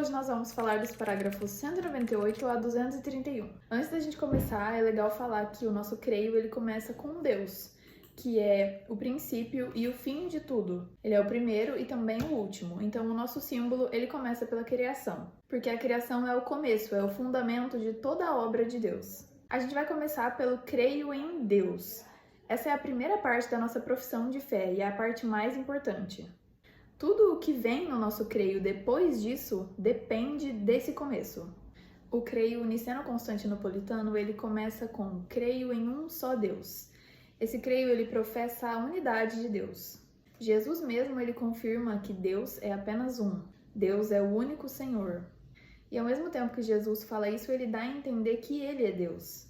Hoje nós vamos falar dos parágrafos 198 a 231. Antes da gente começar, é legal falar que o nosso creio ele começa com Deus, que é o princípio e o fim de tudo. Ele é o primeiro e também o último. Então o nosso símbolo ele começa pela criação, porque a criação é o começo, é o fundamento de toda a obra de Deus. A gente vai começar pelo creio em Deus. Essa é a primeira parte da nossa profissão de fé e é a parte mais importante. Tudo o que vem no nosso creio depois disso depende desse começo. O creio niceno-constantinopolitano ele começa com creio em um só Deus. Esse creio ele professa a unidade de Deus. Jesus mesmo ele confirma que Deus é apenas um. Deus é o único Senhor. E ao mesmo tempo que Jesus fala isso, ele dá a entender que ele é Deus.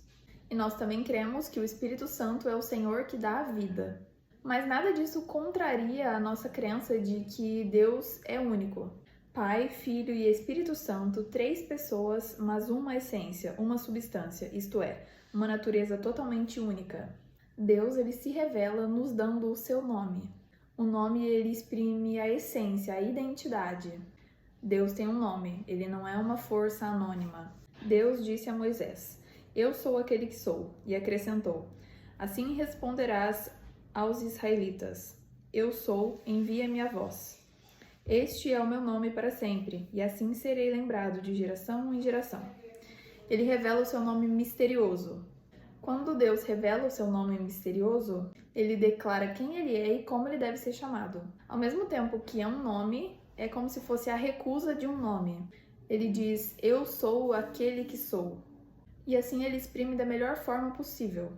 E nós também cremos que o Espírito Santo é o Senhor que dá a vida. Mas nada disso contraria a nossa crença de que Deus é único. Pai, Filho e Espírito Santo, três pessoas, mas uma essência, uma substância, isto é, uma natureza totalmente única. Deus ele se revela nos dando o seu nome. O nome ele exprime a essência, a identidade. Deus tem um nome, ele não é uma força anônima. Deus disse a Moisés: "Eu sou aquele que sou", e acrescentou: "Assim responderás aos israelitas: Eu sou, envia-me a voz. Este é o meu nome para sempre, e assim serei lembrado de geração em geração." Ele revela o seu nome misterioso. Quando Deus revela o seu nome misterioso, ele declara quem ele é e como ele deve ser chamado. Ao mesmo tempo que é um nome, é como se fosse a recusa de um nome. Ele diz: "Eu sou aquele que sou." E assim ele exprime da melhor forma possível.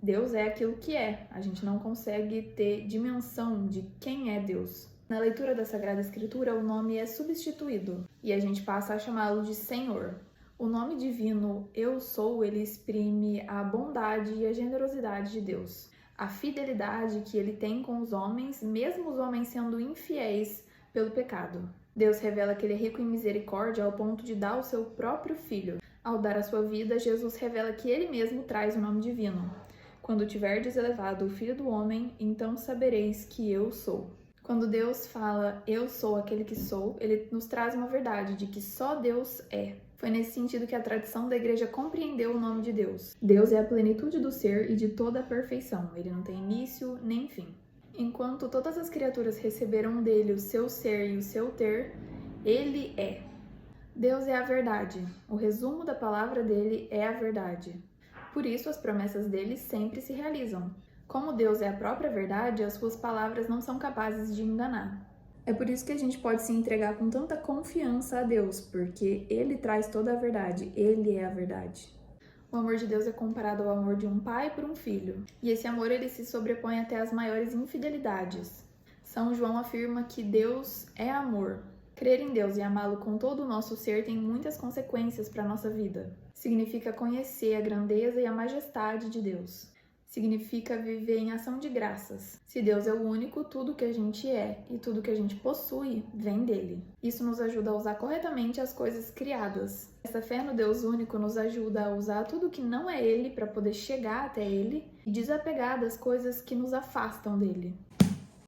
Deus é aquilo que é. A gente não consegue ter dimensão de quem é Deus. Na leitura da Sagrada Escritura, o nome é substituído e a gente passa a chamá-lo de Senhor. O nome divino Eu Sou, ele exprime a bondade e a generosidade de Deus. A fidelidade que ele tem com os homens, mesmo os homens sendo infiéis pelo pecado. Deus revela que ele é rico em misericórdia ao ponto de dar o seu próprio Filho. Ao dar a sua vida, Jesus revela que ele mesmo traz o nome divino. Quando tiverdes elevado o Filho do Homem, então sabereis que eu sou. Quando Deus fala, eu sou aquele que sou, ele nos traz uma verdade de que só Deus é. Foi nesse sentido que a tradição da igreja compreendeu o nome de Deus. Deus é a plenitude do ser e de toda a perfeição. Ele não tem início nem fim. Enquanto todas as criaturas receberam dele o seu ser e o seu ter, ele é. Deus é a verdade. O resumo da palavra dele é a verdade. Por isso, as promessas dele sempre se realizam. Como Deus é a própria verdade, as suas palavras não são capazes de enganar. É por isso que a gente pode se entregar com tanta confiança a Deus, porque ele traz toda a verdade, ele é a verdade. O amor de Deus é comparado ao amor de um pai por um filho, e esse amor ele se sobrepõe até as maiores infidelidades. São João afirma que Deus é amor. Crer em Deus e amá-lo com todo o nosso ser tem muitas consequências para a nossa vida. Significa conhecer a grandeza e a majestade de Deus. Significa viver em ação de graças. Se Deus é o único, tudo que a gente é e tudo que a gente possui vem dele. Isso nos ajuda a usar corretamente as coisas criadas. Essa fé no Deus único nos ajuda a usar tudo que não é ele para poder chegar até ele e desapegar das coisas que nos afastam dele.